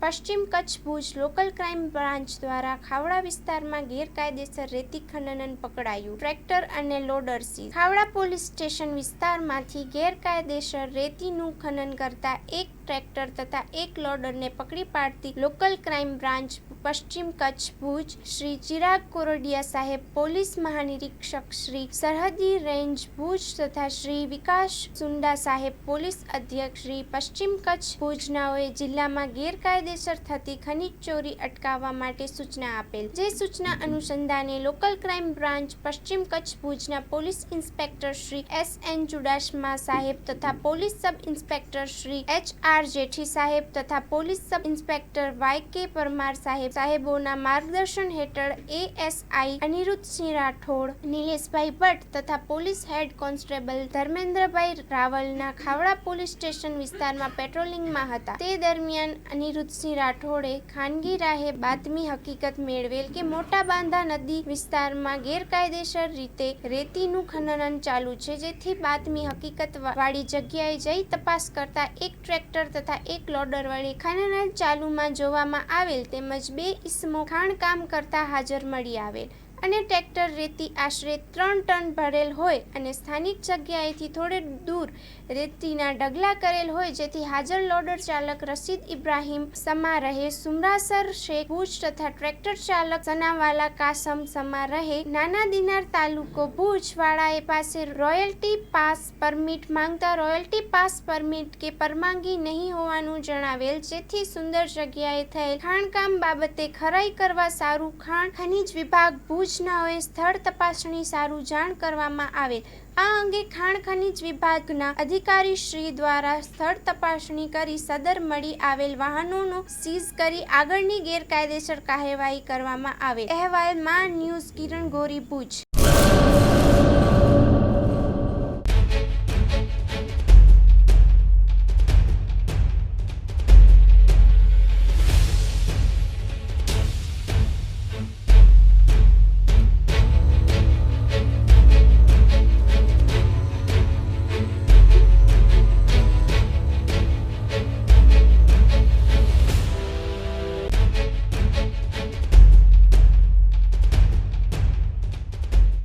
પશ્ચિમ Kutch Bhuj local crime branch દ્વારા ખાવડા વિસ્તારમાં ગેરકાયદેસર રેતી ખનન પકડાયું. ટ્રેક્ટર અને loader seize. Khavda police station વિસ્તારમાંથી ગેરકાયદેસર રેતીનું ખનન કરતા એક ટ્રેક્ટર તથા એક લોડરને પકડી પાડતી લોકલ ક્રાઇમ બ્રાન્ચ પશ્ચિમ કચ્છ ભુજ શ્રી ચિરાગ કોરડિયા સાહેબ, પોલીસ મહાનિરીક્ષક શ્રી સરહદી રેન્જ ભુજ તથા શ્રી વિકાસ સુંડા સાહેબ, પોલીસ અધિક્ષક શ્રી પશ્ચિમ કચ્છ ભુજનાઓએ જિલ્લામાં ગેરકાયદેસર થતી ખનીજ ચોરી અટકાવવા માટે સૂચના આપેલ. જે સૂચના અનુસંધાને લોકલ ક્રાઇમ બ્રાન્ચ પશ્ચિમ કચ્છ ભુજના police inspector Shri S N. Chudasama સાહેબ તથા police sub inspector Shri H R. Jethi સાહેબ તથા police sub inspector Y K. Parmar સાહેબોના માર્ગદર્શન હેઠળ એએસઆઈ અનિરુદ્ધસિંહ રાઠોડ, નિલેશભાઈ ભટ્ટ તથા પોલીસ હેડ કોન્સ્ટેબલ ધર્મેન્દ્રભાઈ રાવલના ખાવડા પોલીસ સ્ટેશન વિસ્તારમાં પેટ્રોલિંગમાં હતા. તે દરમિયાન અનિરુદ્ધસિંહ રાઠોડે ખાનગી રાહે બાતમી હકીકત મેળવેલ કે મોટા બાંધા નદી વિસ્તારમાં ગેરકાયદેસર રીતે રેતીનું ખનન ચાલુ છે. જેથી બાતમી હકીકત વાળી જગ્યાએ જઈ તપાસ કરતા એક ટ્રેક્ટર તથા એક લોડર વડે ખનન ચાલુમાં જોવામાં આવેલ તેમજ બે ઈસમો ખાણકામ કરતા હાજર મળી આવેલ અને ટ્રેક્ટર રેતી આશરે 3 ટન ભરેલ હોય અને સ્થાનિક જગ્યાએથી થોડે દૂર રેતીના ઢગલા કરેલ હોય. જેથી હાજર લોડર ચાલક રશીદ ઇબ્રાહીમ સમા રહે સુમરાસર શેખ ભુજ તથા ટ્રેક્ટર ચાલક સનાવાલા કાસમ સમા રહે નાના દિનાર તાલુકો ભુજ વાળાએ પાસે રોયલ્ટી પાસ પરમિટ માંગતા રોયલ્ટી પાસ પરમિટ કે પરવાનગી નહીં હોવાનું જણાવેલ. જેથી સુંદર જગ્યાએ થયેલ ખાણકામ બાબતે ખરાઈ કરવા સારું ખાણ ખનીજ વિભાગ ભુજનાઓએ સ્થળ તપાસણી સારું જાણ કરવામાં આવેલ. આ અંગે ખાણ ખનીજ વિભાગના અધિકારીશ્રી દ્વારા સ્થળ તપાસણી કરી સદર મળી આવેલ વાહનોનો સીઝ કરી આગળની ગેરકાયદેસર કાર્યવાહી કરવામાં આવેલ. અહેવાલ માં ન્યૂઝ કિરણ ગોરી ભુજ.